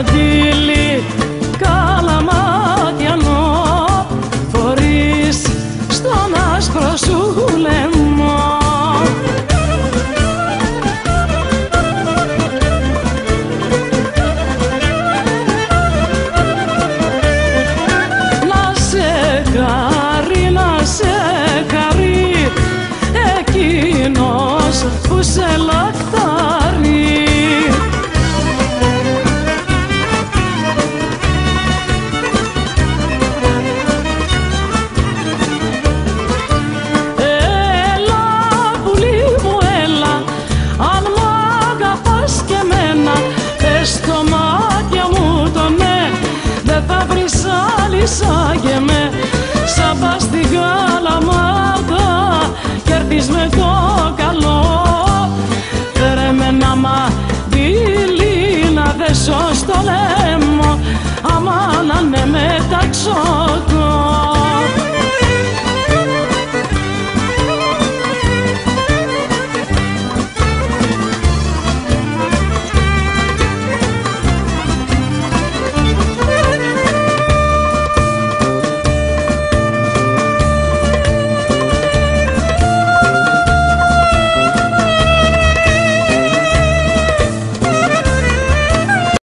στρογγυλή καλαματιανό, φορείς στον άσπρο σου λαιμό. Να σε χαρεί εκείνος που σε λαχτάρει. Έλα πουλί μου έλα, αν μ' αγαπάς και εμένα, πες στο μάτια μου το ναι, δεν θα βρεις άλλη σαν και με. Σαν πας στην Καλαμάτα κι έρθεις με το καλό, φέρε με ένα μαντίλι να δέσω στο λαιμό, άμα να ναι μεταξώ.